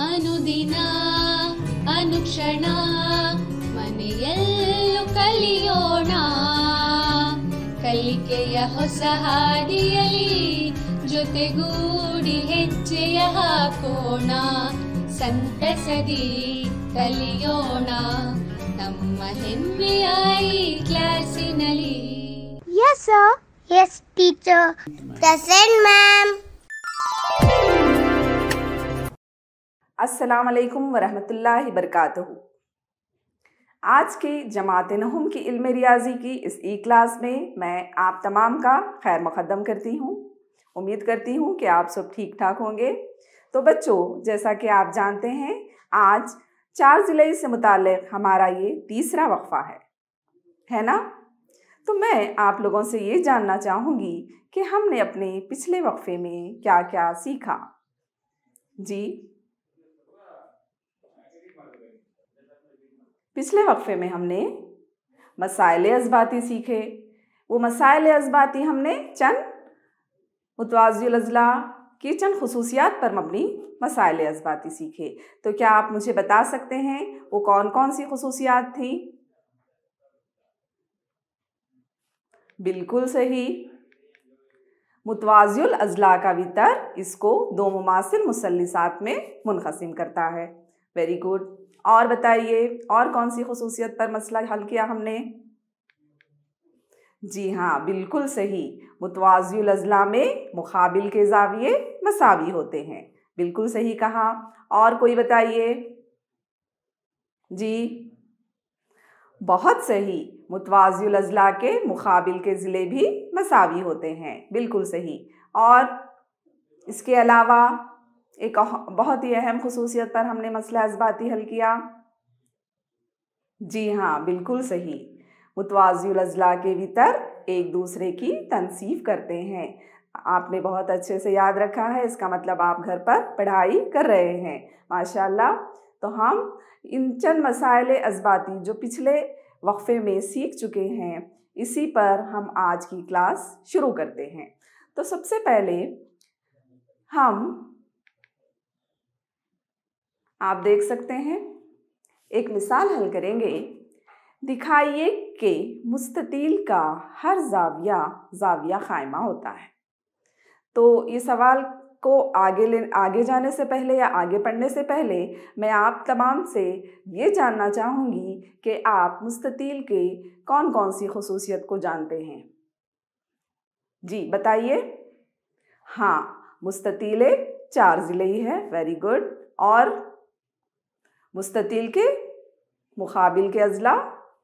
ಅನುದಿನ ಅನುಕ್ಷಣ ಮನೆಯಲ್ಲೂ ಕಲಿಯೋಣ ಕಲಿಕೆಯ ಹೊಸ ಹಾದಿಯಲಿ ಜೊತೆಗೂಡಿ ಹೆಜ್ಜೆಯ ಹಾಕೋಣ ಸಂತಸದಿ ಕಲಿಯೋಣ ನಮ್ಮ ಹೆಮ್ಮೆಯ ಈ ಕ್ಲಾಸಿನಲ್ಲಿ. Yes sir. Yes teacher. Present ma'am. अस्सलाम वालेकुम वरहमतुल्लाहि बरकातुहू। आज की जमात नहुम की इल्म रियाजी की इस ई क्लास में मैं आप तमाम का खैर मुक़द्दम करती हूँ। उम्मीद करती हूँ कि आप सब ठीक ठाक होंगे। तो बच्चों, जैसा कि आप जानते हैं, आज 4 ज़िले से मुताल्लिक़ हमारा ये तीसरा वक्फ़ा है ना। तो मैं आप लोगों से ये जानना चाहूँगी कि हमने अपने पिछले वक्फ़े में क्या क्या सीखा। जी, पिछले वक्फ़े में हमने मसाइल अज़बाती सीखे। वो मसाइल अज़बाती हमने चंद मुतवाज़िल अज़ला की चंद खुसूसियात पर मबनी मसाइल अज़बाती सीखे। तो क्या आप मुझे बता सकते हैं वो कौन कौन सी खुसूसियात थी? बिल्कुल सही, मुतवाज़िल अज़ला का वितर इसको 2 मुमासिल मुसल्लिसात में मुनक़सिम करता है। Very good. और बताइए, और कौन सी खुसूसियत पर मसला हल किया हमने? जी हाँ, बिल्कुल सही, मुतवाज़िल अज़ला में मुक़ाबिल के ज़ाविये मसावी होते हैं। बिल्कुल सही कहा। और कोई बताइए। जी, बहुत सही, मुतवाज़िल अज़ला के मुक़ाबिल के ज़िले भी मसावी होते हैं। बिल्कुल सही। और इसके अलावा एक बहुत ही अहम खुसूसियत पर हमने मसला अज़बाती हल किया। जी हाँ, बिल्कुल सही, मुतवाज़िल अज़ला के वितर एक दूसरे की तनसीफ करते हैं। आपने बहुत अच्छे से याद रखा है, इसका मतलब आप घर पर पढ़ाई कर रहे हैं, माशाल्लाह। तो हम इन चंद मसाइल अज़बाती जो पिछले वक्फ़े में सीख चुके हैं, इसी पर हम आज की क्लास शुरू करते हैं। तो सबसे पहले हम, आप देख सकते हैं, एक मिसाल हल करेंगे। दिखाइए कि मुस्ततील का हर ज़ाविया क़ाइमा होता है। तो ये सवाल को आगे जाने से पहले या आगे पढ़ने से पहले मैं आप तमाम से ये जानना चाहूँगी कि आप मुस्ततील के कौन कौन सी खुसूसियत को जानते हैं। जी बताइए। हाँ, मुस्ततील 4 ज़िले ही है। Very good. और मुस्ततील के मुक़ाबिल के अज़ला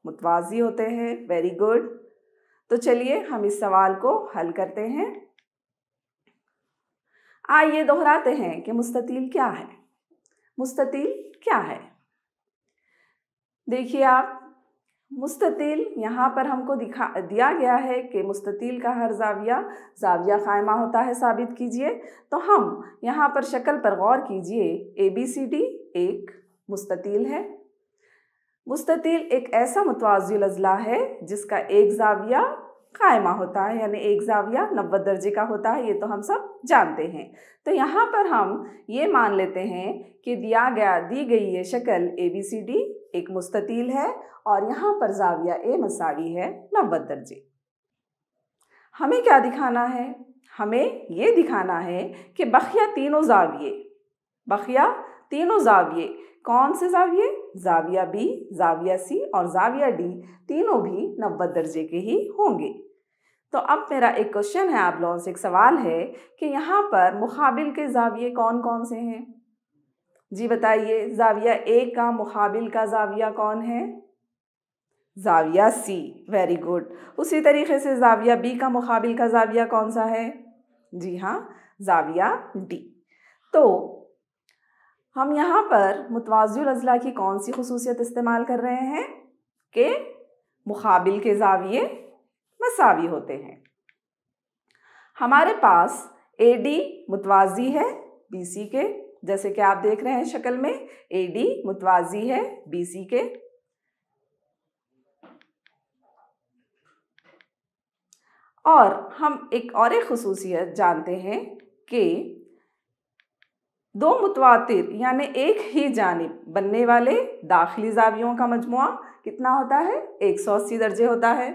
मुतवाज़ी होते हैं। Very good. तो चलिए हम इस सवाल को हल करते हैं। आइए दोहराते हैं कि मुस्ततील क्या है। मुस्ततील क्या है? देखिए आप, मुस्ततील यहाँ पर हमको दिया गया है कि मुस्ततील का हर ज़ाविया क़ाइमा होता है। साबित कीजिए। तो हम यहाँ पर शक्ल पर गौर कीजिए। ABCD एक मुस्ततील है। मुस्ततील एक ऐसा मुतवाज़िल अज़ला है जिसका एक ज़ाविया क़ाइमा होता है, यानी एक ज़ाविया 90 दर्जे का होता है। ये तो हम सब जानते हैं। तो यहाँ पर हम ये मान लेते हैं कि दी गई ये शक्ल ABCD एक मुस्ततील है और यहाँ पर ज़ाविया A मसावी है 90 दर्जे। हमें क्या दिखाना है? हमें ये दिखाना है कि बक़िया तीनों ज़ाविये कौन से ज़ाविये? ज़ाविया B, ज़ाविया C और ज़ाविया D तीनों भी 90 दर्जे के ही होंगे। तो अब मेरा एक क्वेश्चन है, आप लोगों से एक सवाल है कि यहाँ पर मुक़ाबिल के ज़ाविये कौन कौन से हैं? जी बताइए। ज़ाविया A का मुक़ाबिल का ज़ाविया कौन है? ज़ाविया C। Very good. उसी तरीके से ज़ाविया B का मुक़ाबिल का ज़ाविया कौन सा है? जी हाँ, ज़ाविया D। तो हम यहाँ पर मुतवाज़िल अज़ला की कौन सी खुसूसियत इस्तेमाल कर रहे हैं कि मुक़ाबिल के ज़ाविये मसावी होते हैं। हमारे पास AD मुतवाज़ी है BC के, जैसे कि आप देख रहे हैं शक्ल में, AD मुतवाज़ी है BC के। और हम एक खुसूसियत जानते हैं कि दो मुतवातिर यानी एक ही जानिब बनने वाले दाखिली ज़ावियों का मजमुआ कितना होता है? 180 दर्जे होता है।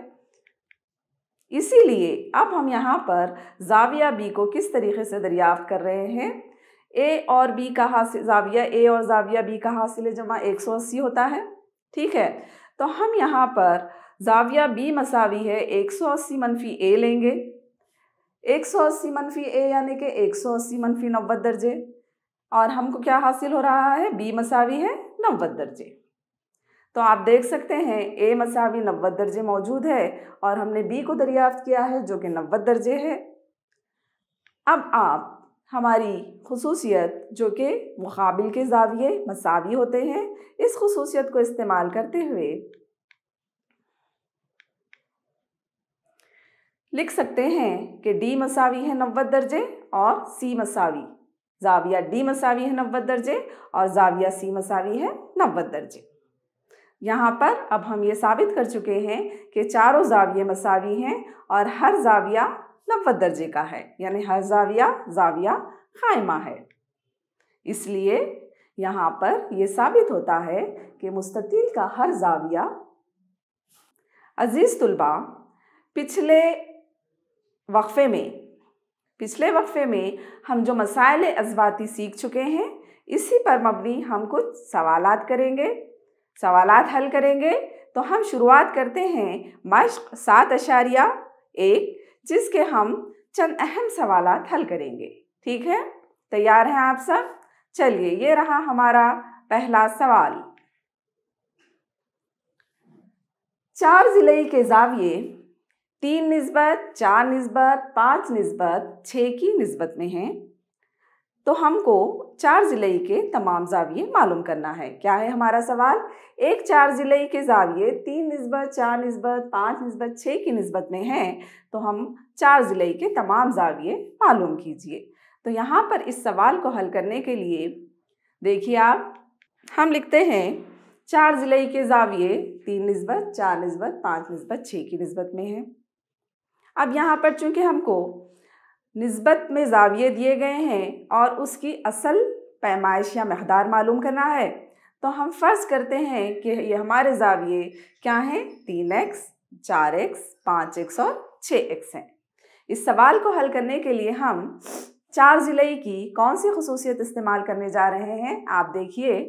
इसीलिए अब हम यहाँ पर ज़ाविया बी को किस तरीके से दरियाफ्त कर रहे हैं? ए और बी का हासिल, ज़ाविया ए और ज़ाविया बी का हासिल जमा 180 होता है। ठीक है, तो हम यहाँ पर ज़ाविया बी मसावी है 180 मनफी ए लेंगे। 180 मनफी ए यानी कि 180 मनफी 90 दर्जे, और हमको क्या हासिल हो रहा है? बी मसावी है 90 दर्जे। तो आप देख सकते हैं ए मसावी 90 दर्जे मौजूद है और हमने बी को दरियाफ्त किया है जो कि 90 दर्जे है। अब आप हमारी खुसूसियत जो कि मुकाबिल के ज़ाविये मसावी होते हैं, इस खुसूसियत को इस्तेमाल करते हुए लिख सकते हैं कि डी मसावी है 90 दर्जे और सी मसावी, ज़ाविया डी मसावी है 90 दर्जे और ज़ाविया सी मसावी है 90 दर्जे। यहाँ पर अब हम ये साबित कर चुके हैं कि चारों ज़ाविये मसावी हैं और हर ज़ाविया 90 दर्जे का है, यानी हर ज़ाविया ज़ाविया क़ाइमा है। इसलिए यहाँ पर ये साबित होता है कि मुस्ततील का हर ज़ाविया। अज़ीज़ तुलबा, पिछले वक्फ़े में हम जो मसाइल अज़बाती सीख चुके हैं, इसी पर मबनी हम कुछ सवालात करेंगे, सवालात हल करेंगे। तो हम शुरुआत करते हैं मश्क़ 7.1, जिसके हम चंद अहम सवालात हल करेंगे। ठीक है, तैयार हैं आप सब? चलिए, ये रहा हमारा पहला सवाल। 4 ज़िले के ज़ाविये 3 निस्बत 4 निस्बत 5 निस्बत 6 की निस्बत में हैं, तो हमको 4 ज़िले के तमाम ज़ाविये मालूम करना है। क्या है हमारा सवाल? एक 4 ज़िले के ज़ाविये 3 निस्बत 4 निस्बत 5 निस्बत 6 की निस्बत में हैं, तो हम 4 ज़िले के तमाम ज़ाविये मालूम कीजिए। तो यहाँ पर इस सवाल को हल करने के लिए देखिए आप, हम लिखते हैं 4 ज़िले के ज़ाविये 3 निस्बत 4 निस्बत 5 निस्बत 6 की निस्बत में हैं। अब यहाँ पर चूँकि हमको निस्बत में ज़ाविये दिए गए हैं और उसकी असल पैमाइश या मकदार मालूम करना है, तो हम फ़र्ज़ करते हैं कि ये हमारे ज़ाविये क्या हैं? 3x 4x 5x और 6x हैं। इस सवाल को हल करने के लिए हम 4 ज़िले की कौन सी खुसूसियत इस्तेमाल करने जा रहे हैं? आप देखिए,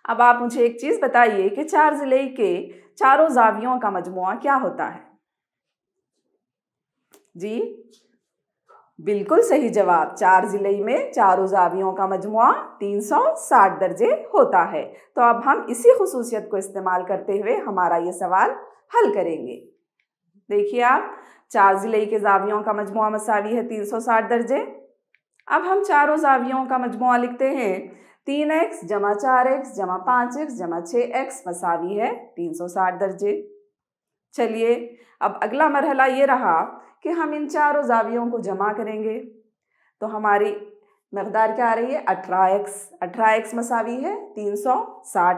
अब आप मुझे एक चीज़ बताइए कि 4 ज़िले के चारों ज़ावियों का मजमुआ क्या होता है? जी बिल्कुल सही जवाब। 4 ज़िले में चारों ज़ावियों का मजमुआ 360 दर्जे होता है। तो अब हम इसी खुसूसियत को इस्तेमाल करते हुए हमारा ये सवाल हल करेंगे। देखिए आप, 4 ज़िले के ज़ावियों का मजमुआ मसावी है 360 दर्जे। अब हम चारों ज़ावियों का मजमुआ लिखते हैं 3x जमा 4x जमा 5x जमा 6x मसावी है 360 दर्जे। चलिए, अब अगला मरहला ये रहा कि हम इन चारों ज़ावियों को जमा करेंगे, तो हमारी मकदार क्या आ रही है? 18x मसावी है 360।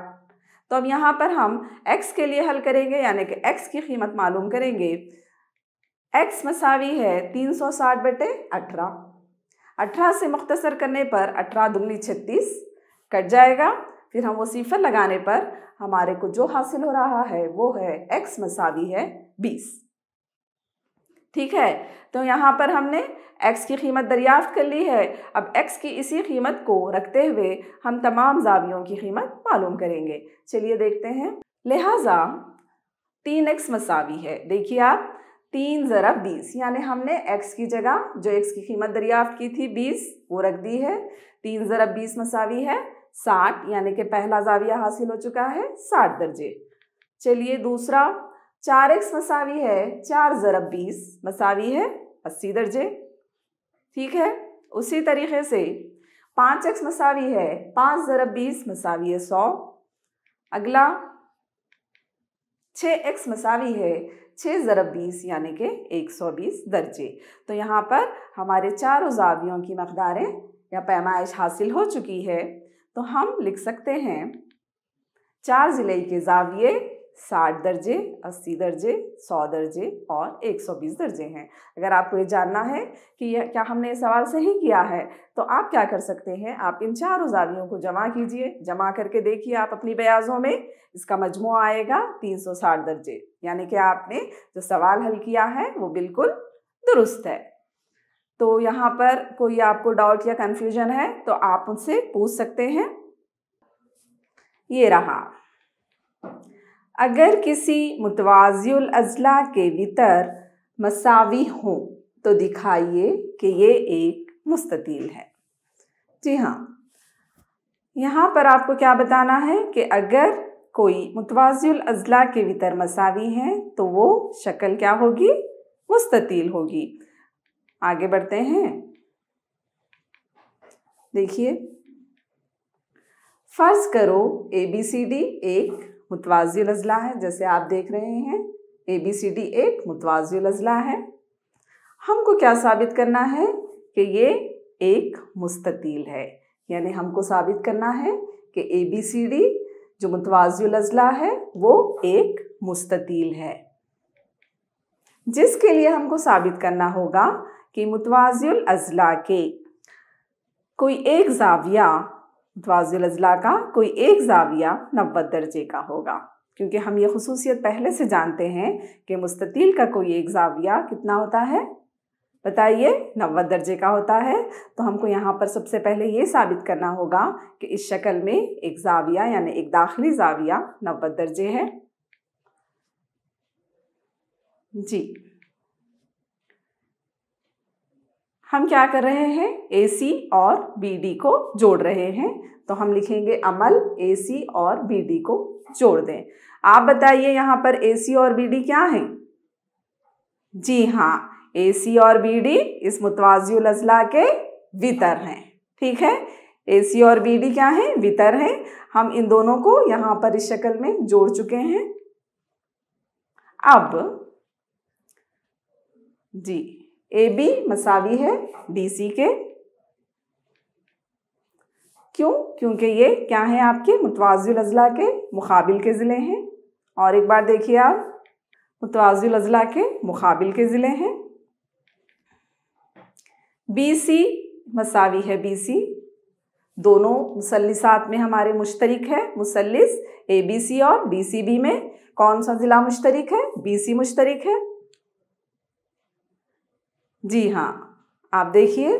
तो अब यहाँ पर हम x के लिए हल करेंगे, यानी कि x की कीमत मालूम करेंगे। x मसावी है 360 बटे 18। 18 से मुख्तसर करने पर 18 दूनी 36 कट जाएगा, फिर हम वो सिफर लगाने पर हमारे को जो हासिल हो रहा है वो है x मसावी है 20। ठीक है, तो यहाँ पर हमने x की कीमत दरियाफ्त कर ली है। अब x की इसी कीमत को रखते हुए हम तमाम ज़ावियों की कीमत मालूम करेंगे। चलिए देखते हैं। लिहाजा 3x मसावी है, देखिए आप, 3 ज़रब 20, यानी हमने x की जगह जो x की कीमत दरियाफ्त की थी 20 वो रख दी है। 3 ज़रब 20 मसावी है 60, यानी कि पहला ज़ाविया हासिल हो चुका है 60 दर्जे। चलिए दूसरा, 4x मसावी है 4 ज़रब 20 मसावी है 80 दर्जे। ठीक है, उसी तरीके से 5x मसावी है 5 ज़रब 20 मसावी है 100। अगला 6x मसावी है 6 ज़रब 20 यानी कि 120 दर्जे। तो यहाँ पर हमारे चारों ज़ावियों की मकदारें या पैमाइश हासिल हो चुकी है। तो हम लिख सकते हैं 4 ज़िले के ज़ाविये 60 दर्जे, 80 दर्जे, 100 दर्जे और 120 दर्जे हैं। अगर आपको ये जानना है कि क्या हमने ये सवाल सही किया है तो आप क्या कर सकते हैं, आप इन चारों जावियों को जमा कीजिए। जमा करके देखिए आप अपनी बयाजों में, इसका मजमू आएगा 360 दर्जे। यानी कि आपने जो सवाल हल किया है वो बिल्कुल दुरुस्त है। तो यहाँ पर कोई आपको डाउट या कन्फ्यूजन है तो आप मुझसे पूछ सकते हैं। ये रहा, अगर किसी मुतवाज़िउल अज़ला के वितर मसावी हों तो दिखाइए कि ये एक मुस्ततील है। जी हाँ, यहाँ पर आपको क्या बताना है कि अगर कोई मुतवाज़िउल अज़ला के वितर मसावी हैं तो वो शक्ल क्या होगी, मुस्ततील होगी। आगे बढ़ते हैं, देखिए फ़र्ज़ करो ABCD एक मुतवाज़िउल अज़ला है। जैसे आप देख रहे हैं ABCD एक मुतवाज़िउल अज़ला है। हमको क्या साबित करना है कि ये एक मुस्ततील है। यानी हमको साबित करना है कि ABCD जो मुतवाज़िउल अज़ला है वो एक मुस्ततील है, जिसके लिए हमको साबित करना होगा कि मुतवाज़िउल अज़ला के कोई एक ज़ाविया, मुतवाज़िउल अज़ला का कोई एक ज़ाविया 90 दर्जे का होगा। क्योंकि हम ये खुसूसियत पहले से जानते हैं कि मुस्ततील का कोई एक ज़ाविया कितना होता है, बताइए, 90 दर्जे का होता है। तो हमको यहाँ पर सबसे पहले ये साबित करना होगा कि इस शक्ल में एक ज़ाविया यानी एक दाखिली ज़ाविया 90 दर्जे है। जी, हम क्या कर रहे हैं, AC और BD को जोड़ रहे हैं। तो हम लिखेंगे अमल AC और BD को जोड़ दें। आप बताइए यहाँ पर AC और BD क्या है? जी हाँ, AC और BD इस मुतवाज़िउल अज़ला के वितर हैं। ठीक है, AC और BD क्या है, वितर हैं। हम इन दोनों को यहाँ पर इस शक्ल में जोड़ चुके हैं। अब जी, AB मसावी है DC के। क्यों? क्योंकि ये क्या है, आपके मुतवाज़िउल अज़ला के मुकाबिल के ज़िले हैं। और एक बार देखिए आप, मुतवाज़िउल अज़ला के मुकाबिल के ज़िले हैं। BC मसावी है BC, दोनों मुसल्लिसात में हमारे मुश्तरिक है। मुसल्लिस ABC और DCB में कौन सा ज़िला मुश्तरिक है, BC मुश्तरिक है। जी हाँ, आप देखिए,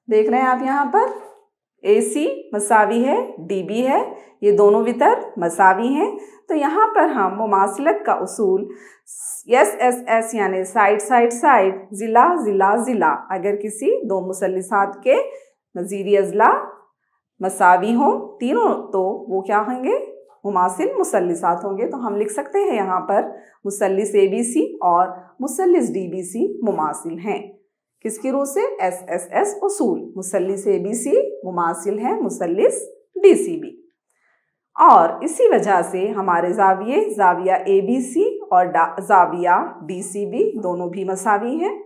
देख रहे हैं आप यहाँ पर AC मसावी है DB है, ये दोनों वितर मसावी हैं। तो यहाँ पर हम मुमासिलत का उसूल SSS यानी साइड साइड साइड, ज़िला ज़िला ज़िला, अगर किसी दो मुसल्लिसात के नज़ीरी अज़ला मसावी हों तीनों तो वो क्या होंगे, मुमासिल मुसल्लिसात होंगे। तो हम लिख सकते हैं यहाँ पर मुसल्लिस ABC और मुसल्लिस DBC मुमासिल हैं। किसकी रूह से? SSS उसूल। मुसल्लिस ABC मुमासिल है मुसल्लिस DCB। और इसी वजह से हमारे ज़ाविया ABC और ज़ाविया DCB दोनों भी मसावी हैं।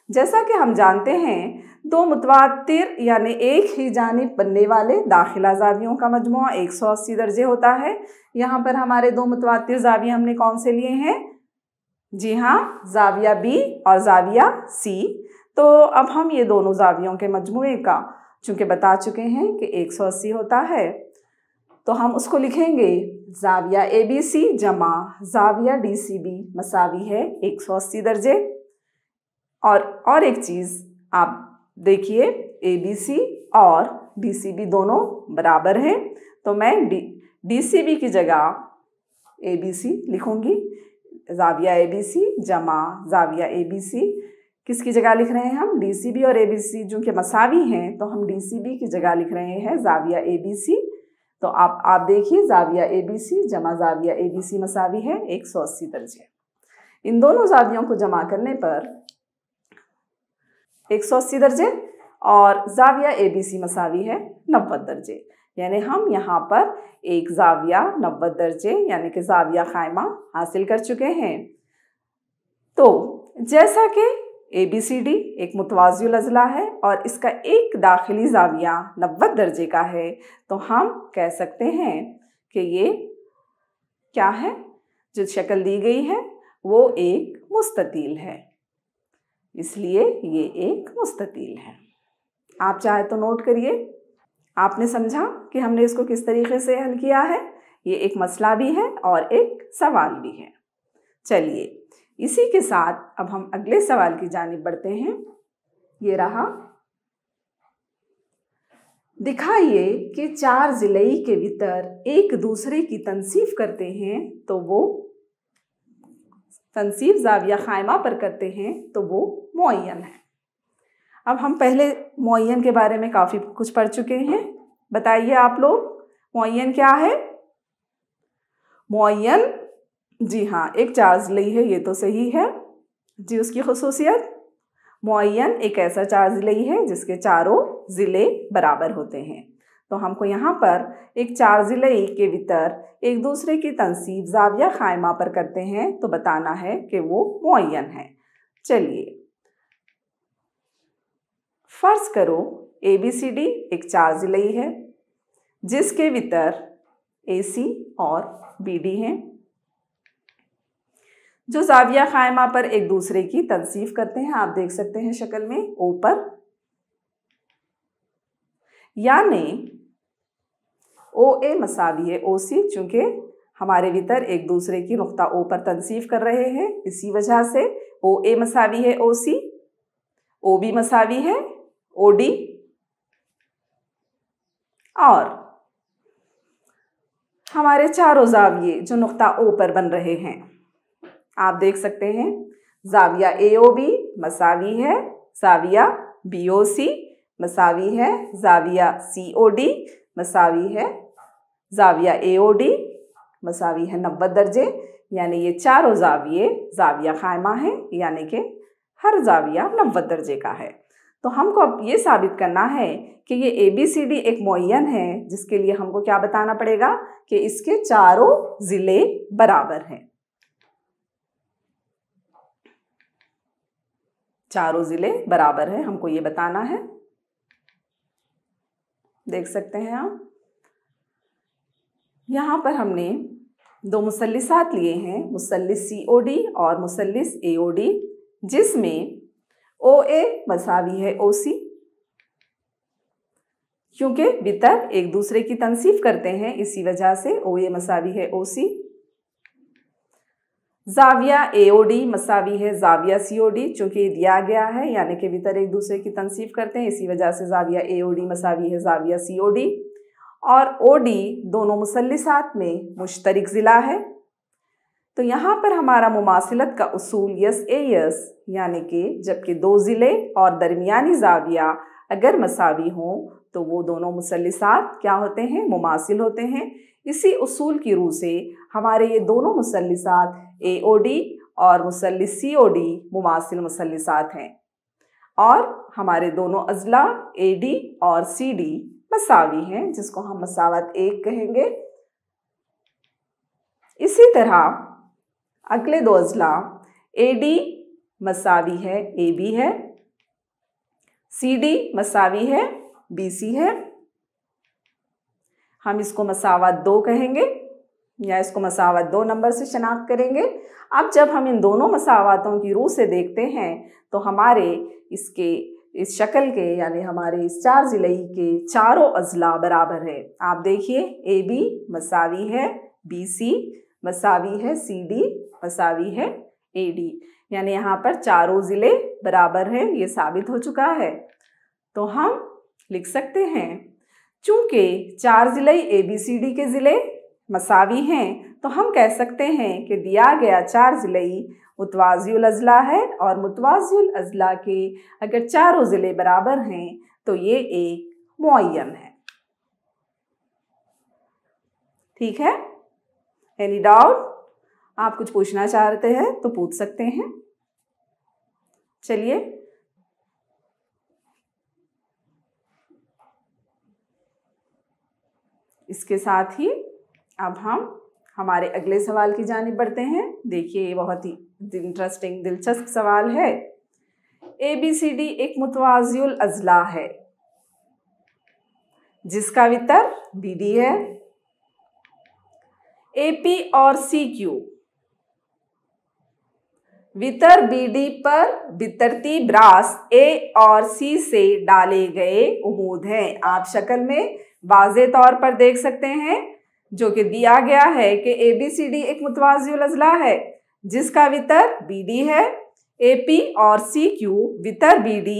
जैसा कि हम जानते हैं, दो मुतवातिर यानी एक ही जानिब बनने वाले दाखिला ज़ावियों का मजमुआ 180 दर्जे होता है। यहाँ पर हमारे दो मुतवातिर ज़ाविया हमने कौन से लिए हैं? जी हाँ, ज़ाविया B और ज़ाविया C। तो अब हम ये दोनों ज़ावियों के मजमुए का चूँकि बता चुके हैं कि 180 होता है, तो हम उसको लिखेंगे ज़ाविया ABC जमा ज़ाविया DCB मसावी है 180 दर्जे। और एक चीज़ आप देखिए, ABC और DCB दोनों बराबर हैं, तो मैं DCB की जगह ABC लिखूँगी। ज़ाविया ABC जमा ज़ाविया ABC, किसकी जगह लिख रहे हैं हम? DCB और ABC जो कि मसावी हैं, तो हम DCB की जगह लिख रहे हैं ज़ाविया ABC। तो आप देखिए, ज़ाविया ABC जमा ज़ाविया ABC मसावी है 180 दर्जे। इन दोनों ज़ावियों को जमा करने पर 180 दर्जे और ज़ाविया ABC मसावी है 90 दर्जे। यानी हम यहाँ पर एक ज़ाविया 90 दर्जे यानी कि ज़ाविया ख़ाइमा हासिल कर चुके हैं। तो जैसा कि ABCD एक मुतवाज़िउल अज़ला है और इसका एक दाखिली ज़ाविया 90 दर्जे का है, तो हम कह सकते हैं कि ये क्या है? जो शक्ल दी गई है वो एक मुस्ततील है, इसलिए ये एक मुस्ततील है। आप चाहे तो नोट करिए। आपने समझा कि हमने इसको किस तरीके से हल किया है? ये एक मसला भी है और एक सवाल भी है। चलिए इसी के साथ अब हम अगले सवाल की जानिब बढ़ते हैं। ये रहा, दिखाइए कि 4 ज़िलई के वितर एक दूसरे की तनसीफ करते हैं तो वो तनसीफ ज़ाविया क़ाइमा पर करते हैं तो वो मुअय्यन है। अब हम पहले मुअय्यन के बारे में काफ़ी कुछ पढ़ चुके हैं। बताइए आप लोग, मुअय्यन क्या है? मुअय्यन, जी हाँ, एक 4 ज़िलई है, ये तो सही है जी। उसकी खुसूसियत, मुअय्यन एक ऐसा 4 ज़िलई है जिसके चारों ज़िले बराबर होते हैं। तो हमको यहाँ पर एक 4 ज़िलई के वितर एक दूसरे की तनसीब ज़ाविया क़ाइमा पर करते हैं तो बताना है कि वो मुअय्यन है। चलिए फ़र्ज़ करो ABCD एक 4 ज़िलई है जिसके वितर AC और BD हैं, जो ज़ाविया क़ाइमा पर एक दूसरे की तनसीफ करते हैं। आप देख सकते हैं शक्ल में O पर, यानी OA मसावी है OC, चूँकि हमारे वितर एक दूसरे की नुक्ता O पर तनसीफ कर रहे हैं, इसी वजह से OA मसावी है OC, OB मसावी है OD, और हमारे चारों ज़ाविये जो नुक्ता O पर बन रहे हैं, आप देख सकते हैं ज़ाविया AOB मसावी है ज़ाविया BOC, मसावी है ज़ाविया COD, मसावी है ज़ाविया AOD, मसावी है 90 दर्जे। यानी ये चारों ज़ाविये ज़ाविया क़ाइमा हैं, यानी कि हर ज़ाविया 90 दर्जे का है। तो हमको अब ये साबित करना है कि ये ABCD एक मुअय्यन है, जिसके लिए हमको क्या बताना पड़ेगा कि इसके चारों ज़िले बराबर हैं। चारों ज़िले बराबर हैं, हमको ये बताना है। देख सकते हैं आप, यहाँ पर हमने 2 मुसल्लिसात लिए हैं, मुसल्लिस COD और मुसल्लिस AOD, जिसमें OA मसावी है OC, क्योंकि वितर एक दूसरे की तनसीफ करते हैं, इसी वजह से OA मसावी है OC। ज़ाविया AOD मसावी है ज़ाविया COD, चूँकि दिया गया है, यानी कि वितर एक दूसरे की तनसीफ करते हैं, इसी वजह से ज़ाविया AOD मसावी है ज़ाविया COD। और OD दोनों मुसल्लिसात में मुश्तरक ज़िला है। तो यहाँ पर हमारा मुमासिलत का उसूल यस ए यस, यानी कि जबकि 2 ज़िले और दरमियानी ज़ाविया अगर मसावी हों तो वो दोनों मुसल्लिसात क्या होते हैं? मुमासिल होते हैं। इसी उसूल की रूह से हमारे ये दोनों मुसल्लिसात AOD और मुसल्लिस COD मुमासिल मुसल्लिसात हैं, और हमारे दोनों अज़ला AD और CD मसावी हैं, जिसको हम मसावत 1 कहेंगे। इसी तरह अगले 2 अज़ला AD मसावी है AB है, CD मसावी है BC है, हम इसको मसावत 2 कहेंगे या इसको मसावत 2 नंबर से शनाख्त करेंगे। अब जब हम इन दोनों मसावतों की रूह से देखते हैं तो हमारे इस शक्ल के, यानी हमारे इस 4 ज़िलई के चारों अज़ला बराबर है। आप देखिए AB मसावी है BC, मसावी है CD, मसावी है AD, यानी यहाँ पर चारों ज़िले बराबर हैं, ये साबित हो चुका है। तो हम लिख सकते हैं, चूँकि 4 ज़िलई ABCD के ज़िले मसावी हैं, तो हम कह सकते हैं कि दिया गया 4 ज़िलई मुतवाज़िउल अज़ला है, और मुतवाज़िउल अज़ला के अगर चारों ज़िले बराबर हैं तो ये एक मुअय्यन है। ठीक है? Any doubt? आप कुछ पूछना चाहते हैं तो पूछ सकते हैं। चलिए इसके साथ ही अब हम हमारे अगले सवाल की जानिब बढ़ते हैं। देखिए ये बहुत ही इंटरेस्टिंग दिलचस्प सवाल है। ABCD एक मुतवाज़िउल अज़ला है जिसका वितर BD है। AP और CQ वितर BD पर बितरती ब्रास A और C से डाले गए उमूद हैं। आप शक्ल में वाज़े तौर पर देख सकते हैं जो कि दिया गया है कि ABCD एक मुतवाज़िउल अज़ला है जिसका वितर BD है। AP और CQ वितर BD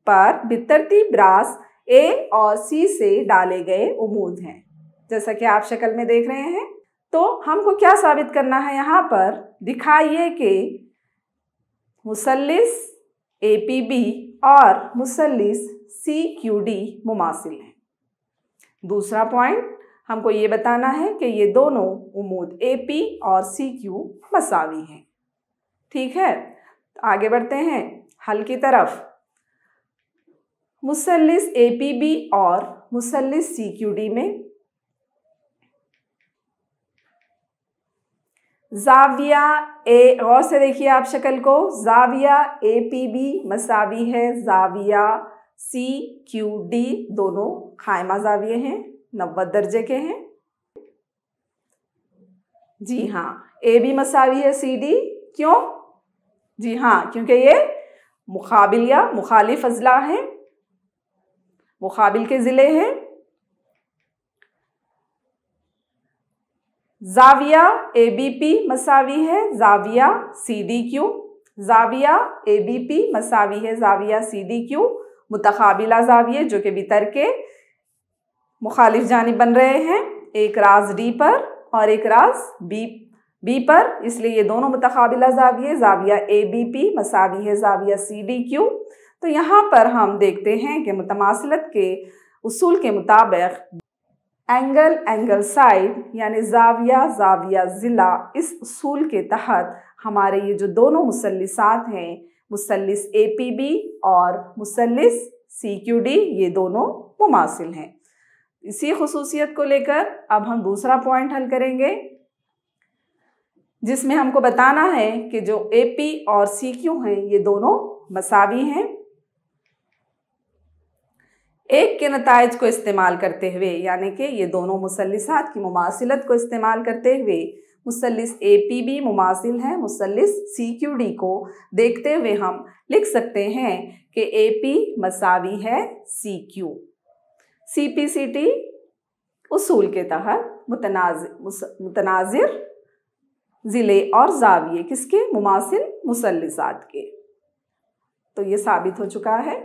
पर बितरती ब्रास A और C से डाले गए उमूद हैं, जैसा कि आप शक्ल में देख रहे हैं। तो हमको क्या साबित करना है यहाँ पर? दिखाइए कि मुसल्लिस APB और मुसल्लिस CQD मुमासिल हैं। दूसरा पॉइंट हमको ये बताना है कि ये दोनों उमूद AP और CQ मसावी हैं। ठीक है, आगे बढ़ते हैं हल की तरफ। मुसल्लिस APB और मुसल्लिस CQD में ज़ाविया ए, गौर से देखिए आप शक्ल को, ज़ाविया APB मसावी है ज़ाविया CQD, दोनों खायमा ज़ाविये हैं, 90 दर्जे के हैं। जी हाँ, AB मसावी है CD, क्यों? जी हाँ, क्योंकि ये मुकाबिल या मुखालिफ अज़ला हैं, मुकाबिल के ज़िले हैं। ज़ाविया ABP मसावी है ज़ाविया CDQ, ज़ाविया ABP मसावी है ज़ाविया CDQ, मुतकाबिला ज़ाविये जो कि बितर के मुखालिफ जानिब बन रहे हैं, एक राज D पर और एक राज B पर, इसलिए ये दोनों मुतकाबिला ज़ाविये ज़ाविया ABP मसावी है ज़ाविया CDQ। तो यहाँ पर हम देखते हैं कि मुतमासिलत के उसूल के मुताबिक एंगल साइड यानी ज़ाविया ज़ाविया ज़िला, इस उसूल के तहत हमारे ये जो दोनों मुसल्लिसात हैं, मुसल्लिस APB और मुसल्लिस CQD, ये दोनों मुमासिल हैं। इसी खुसूसियत को लेकर अब हम दूसरा पॉइंट हल करेंगे जिसमें हमको बताना है कि जो AP और CQ हैं ये दोनों मसावी हैं। एक के नताइज को इस्तेमाल करते हुए, यानी कि ये दोनों मुसल्लिसात की मुमासिलत को इस्तेमाल करते हुए मुसल्लिस APB मुमासिल है मुसल्लिस CQD को देखते हुए हम लिख सकते हैं कि AP मसावी है CQ। CPCT उसूल के तहत मुतनाज़िर ज़िले और ज़ाविये किसके? मुमासिल मुसल्लिसात के। तो ये साबित हो चुका है।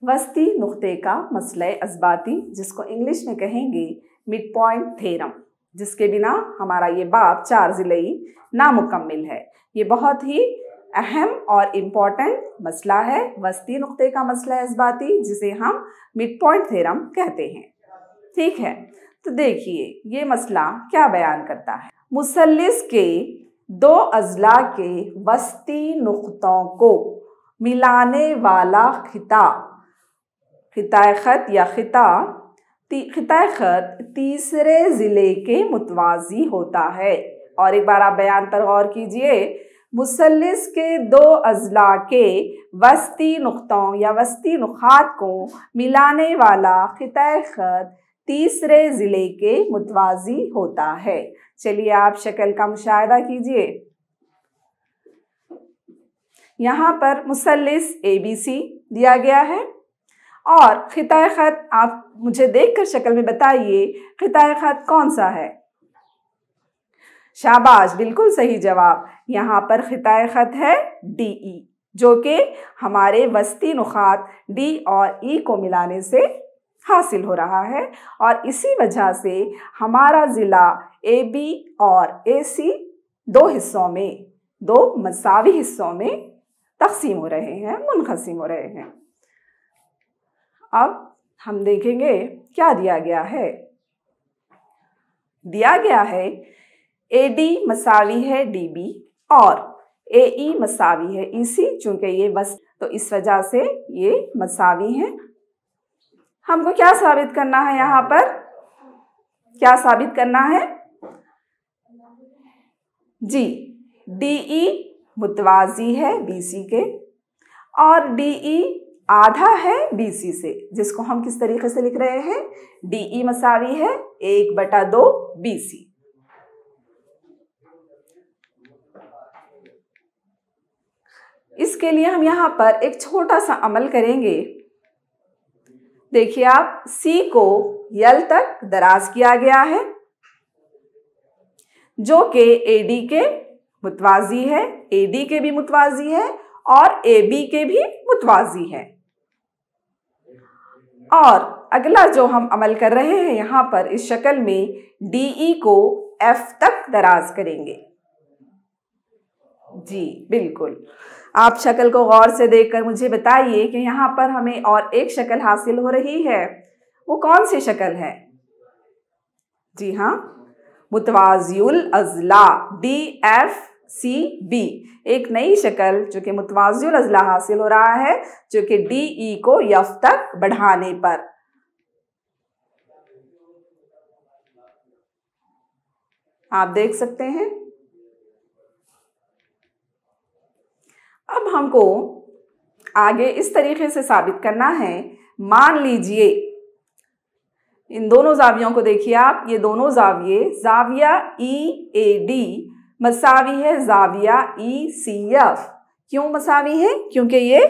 वस्ती नुक्ते का मसला अज़बाती, जिसको इंग्लिश में कहेंगे मिड पॉइंट थ्योरम, जिसके बिना हमारा ये बाब 4 ज़िलई नामुकम्मिल है। ये बहुत ही अहम और इम्पॉर्टेंट मसला है, वस्ती नुक्ते का मसला अज़बाती, जिसे हम मिड पॉइंट थ्योरम कहते हैं। ठीक है, तो देखिए ये मसला क्या बयान करता है। मुसल्लिस के 2 अज़ला के वस्ती नुक्तों को मिलाने वाला खिताए ख़त या खिताए ख़त तीसरे ज़िले के मुतवाज़ी होता है। और एक बार आप बयान पर गौर कीजिए, मुसल्लिस के 2 अज़ला के वस्ती नुक्तों या वस्ती नुक़ात को मिलाने वाला खिताए ख़त तीसरे ज़िले के मुतवाज़ी होता है। चलिए आप शक्ल का मुशाहिदा कीजिए। यहाँ पर मुसल्लिस ABC दिया गया है और खिताए ख़त आप मुझे देखकर शक्ल में बताइए खिताए ख़त कौन सा है? शाबाश, बिल्कुल सही जवाब। यहाँ पर खिताए ख़त है DE, जो कि हमारे वस्ती नुक़ात D और E को मिलाने से हासिल हो रहा है और इसी वजह से हमारा ज़िला AB और AC 2 हिस्सों में, 2 मसावी हिस्सों में तक़सीम हो रहे हैं, मुनक़सिम हो रहे हैं। अब हम देखेंगे क्या दिया गया है। दिया गया है AD मसावी है DB और AE मसावी है EC, चूंकि ये बस, तो इस वजह से ये मसावी हैं। हमको क्या साबित करना है? यहाँ पर क्या साबित करना है? जी, DE मुतवाज़ी है BC के और DE आधा है BC से, जिसको हम किस तरीके से लिख रहे हैं? DE मसावी है 1/2 BC। इसके लिए हम यहाँ पर एक छोटा सा अमल करेंगे। देखिए आप, सी को यल तक दराज किया गया है जो कि एडी के मुतवाजी है, एडी के भी मुतवाजी है और एबी के भी मुतवाजी है। और अगला जो हम अमल कर रहे हैं यहाँ पर इस शक्ल में डीई को एफ तक दराज करेंगे। जी बिल्कुल, आप शक्ल को गौर से देखकर मुझे बताइए कि यहाँ पर हमें और एक शक्ल हासिल हो रही है, वो कौन सी शक्ल है? जी हाँ, मुतवाजिउल अज़ला, DFCB, एक नई शक्ल जो कि मुतवाजिउल अज़ला हासिल हो रहा है, जो कि DE को यफ तक बढ़ाने पर। आप देख सकते हैं। अब हमको आगे इस तरीके से साबित करना है। मान लीजिए इन दोनों जावियों को देखिए आप, ये दोनों जाविये जाविया EAD मसावी है जाविया ECF। क्यों मसावी है? क्योंकि ये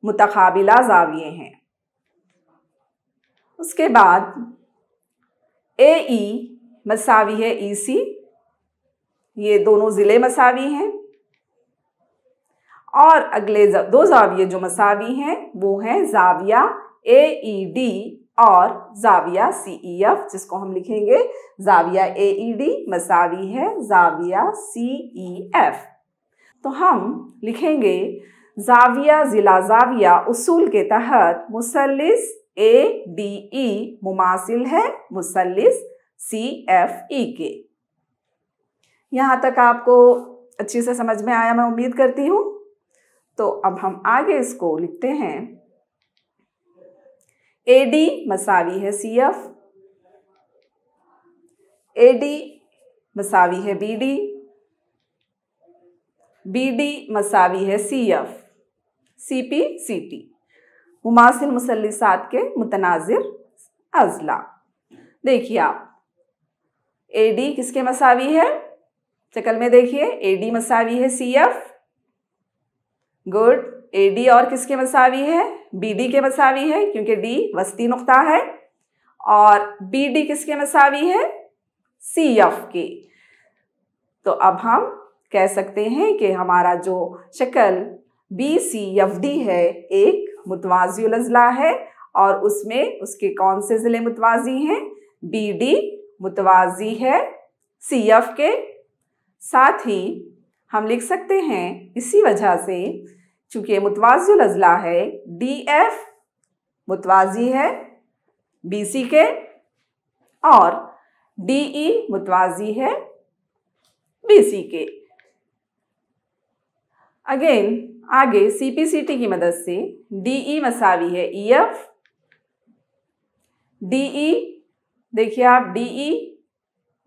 मुतकाबिला जाविये हैं। उसके बाद AE मसावी है EC, ये दोनों ज़िले मसावी हैं। और अगले दो जाविये जो मसावी हैं वो हैं जाविया AED और जाविया CEF, जिसको हम लिखेंगे जाविया AED मसावी है जाविया CEF। तो हम लिखेंगे जाविया ज़िला जाविया उसूल के तहत मुसल्लिस ADE मुमासिल है मुसल्लिस CFE के। यहाँ तक आपको अच्छी से समझ में आया, मैं उम्मीद करती हूँ। तो अब हम आगे इसको लिखते हैं। AD मसावी है CF, AD मसावी है BD, BD मसावी है CF, CP CT मुमासिल मुसल्लिसात के मुतनाजिर अज़ला। देखिए आप, AD किसके मसावी है? शक्ल में देखिए, AD मसावी है CF, गुड। AD और किसके मसावी है? BD के मसावी है, क्योंकि D वस्ती नुक्ता है। और BD किसके मसावी है? CF के। तो अब हम कह सकते हैं कि हमारा जो शक्ल BCFD है एक मुतवाज़िउल अज़ला है और उसमें उसके कौन से ज़िले मुतवाज़ी हैं? BD मुतवाज़ी है CF के। साथ ही हम लिख सकते हैं इसी वजह से, चूँकि मुतवाज़िउल अज़ला है, DF मुतवाज़ी है BC के और DE मुतवाज़ी है BC के। अगेन आगे CPCT की मदद से DE मसावी है EF, DE देखिए आप, DE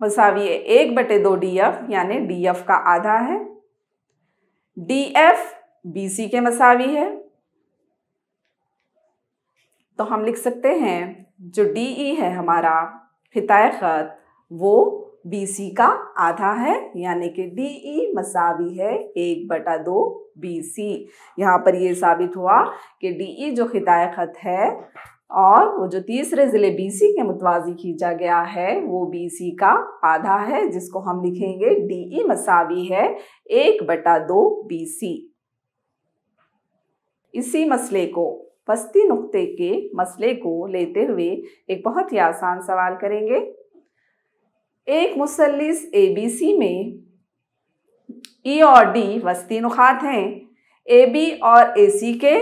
मसावी है 1/2 DF, यानी DF का आधा है। DF BC के मसावी है। तो हम लिख सकते हैं जो DE है हमारा खिताए खत, वो BC का आधा है, यानी कि DE मसावी है 1/2 BC। यहाँ पर ये साबित हुआ कि DE जो खिताए खत है और वो जो तीसरे ज़िले BC के मुतवाज़ी खींचा गया है वो BC का आधा है, जिसको हम लिखेंगे DE मसावी है 1/2 BC। इसी मसले को, वस्ती नुक्ते के मसले को लेते हुए एक बहुत ही आसान सवाल करेंगे। एक मुसल्लिस ABC में E और D वस्ती नुकात हैं। AB और AC के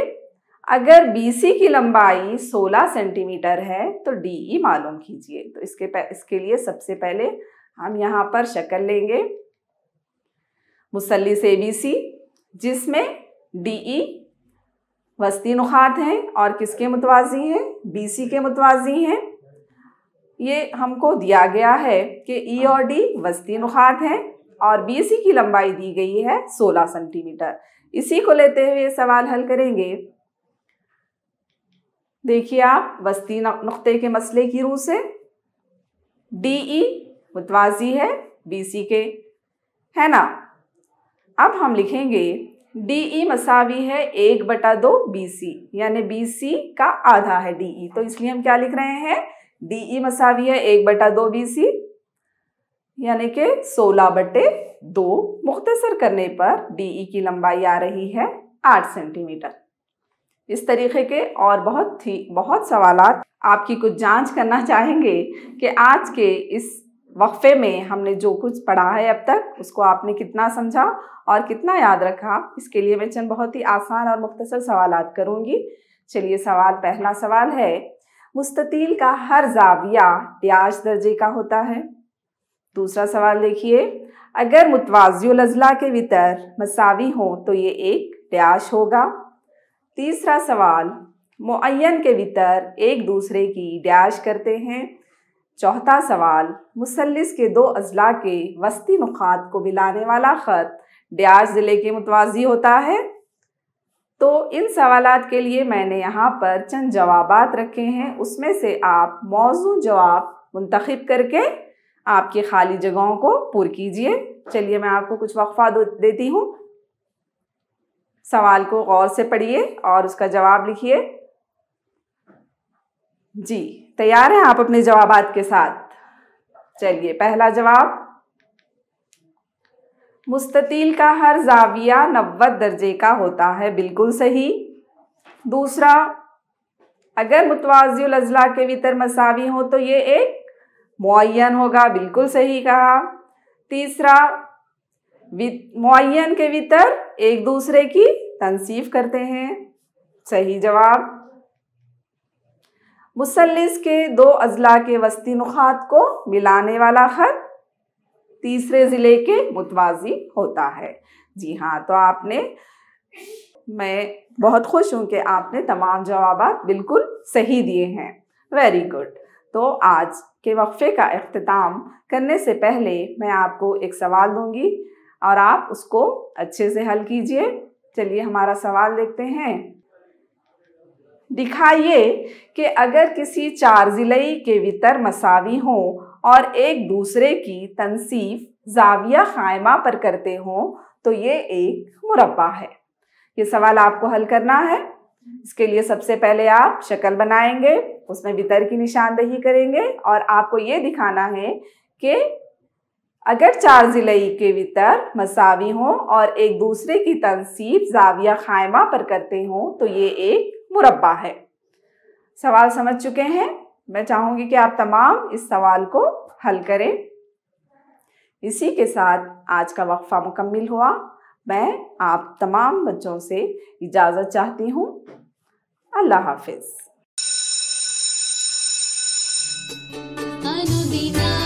अगर BC की लंबाई 16 सेंटीमीटर है तो DE मालूम कीजिए। तो इसके लिए सबसे पहले हम यहाँ पर शक्ल लेंगे मुसल्लिस ABC, जिसमें DE वस्ती नुकात हैं और किसके मुतवाज़ी हैं? BC के मुतवाज़ी हैं। ये हमको दिया गया है कि E और D वस्ती नुकात हैं और BC की लंबाई दी गई है 16 सेंटीमीटर। इसी को लेते हुए सवाल हल करेंगे। देखिए आप, वस्ती नुक्ते के मसले की रूह से DE मुतवाज़ी है BC के, है ना। अब हम लिखेंगे DE मसावी है 1/2 BC, यानी BC का आधा है DE, तो इसलिए हम क्या लिख रहे हैं, DE मसावी है 1/2 BC, यानी कि 16/2। मुख्तसर करने पर DE की लंबाई आ रही है 8 सेंटीमीटर। इस तरीके के और बहुत सवालात आपकी कुछ जांच करना चाहेंगे कि आज के इस वक्फे में हमने जो कुछ पढ़ा है अब तक उसको आपने कितना समझा और कितना याद रखा। इसके लिए मैं चंद बहुत ही आसान और मुख्तसर सवालात करूँगी। चलिए, पहला सवाल है, मुस्ततील का हर जाविया डैश दर्जे का होता है। दूसरा सवाल देखिए, अगर मुतवाज़ियुल अज़ला के वितर मसावी हों तो ये एक डैश होगा। तीसरा सवाल, मुअय्यन के वितर एक दूसरे की डैश करते हैं। चौथा सवाल, मुसल्लिस के 2 अज़ला के वस्ती नुक़ात को मिलाने वाला ख़त डैश ज़िले के मुतवाज़ी होता है। तो इन सवालात के लिए मैंने यहाँ पर चंद जवाबात रखे हैं, उसमें से आप मौजू जवाब मुंतखब करके आपकी खाली जगहों को पूर कीजिए। चलिए, मैं आपको कुछ वक्फा देती हूँ। सवाल को गौर से पढ़िए और उसका जवाब लिखिए। जी, तैयार हैं आप अपने जवाबात के साथ? चलिए, पहला जवाब, मुस्ततील का हर जाविया 90 दर्जे का होता है, बिल्कुल सही। दूसरा, अगर मुतवाज़ियुल अज़ला के वितर मसावी हो तो ये एक मुअय्यन होगा, बिल्कुल सही कहा। तीसरा, मुअय्यन के वितर एक दूसरे की तनसीफ करते हैं, सही जवाब। मुसल्लिस के 2 अज़ला के वस्ती नुक़ात को मिलाने वाला ख़त तीसरे ज़िले के मुतवाज़ी होता है। जी हाँ, तो मैं बहुत खुश हूँ कि आपने तमाम जवाबात बिल्कुल सही दिए हैं। Very good. तो आज के वक्फे का इख्तिताम करने से पहले मैं आपको एक सवाल दूंगी और आप उसको अच्छे से हल कीजिए। चलिए, हमारा सवाल देखते हैं। दिखाइए कि अगर किसी 4 ज़िलई के वितर मसावी हों और एक दूसरे की तनसीफ ज़ाविया क़ाइमा पर करते हों तो ये एक मुरब्बा है। ये सवाल आपको हल करना है। इसके लिए सबसे पहले आप शक्ल बनाएंगे, उसमें वितर की निशानदेही करेंगे और आपको ये दिखाना है कि अगर 4 ज़िलई के वितर मसावी हों और एक दूसरे की तनसीफ ज़ाविया क़ाइमा पर करते हों तो ये एक मुरब्बा है। सवाल समझ चुके हैं? मैं चाहूँगी कि आप तमाम इस सवाल को हल करें। इसी के साथ आज का वक्फा मुकम्मिल हुआ। मैं आप तमाम बच्चों से इजाज़त चाहती हूँ। अल्लाह हाफ़िज़। अनुदिना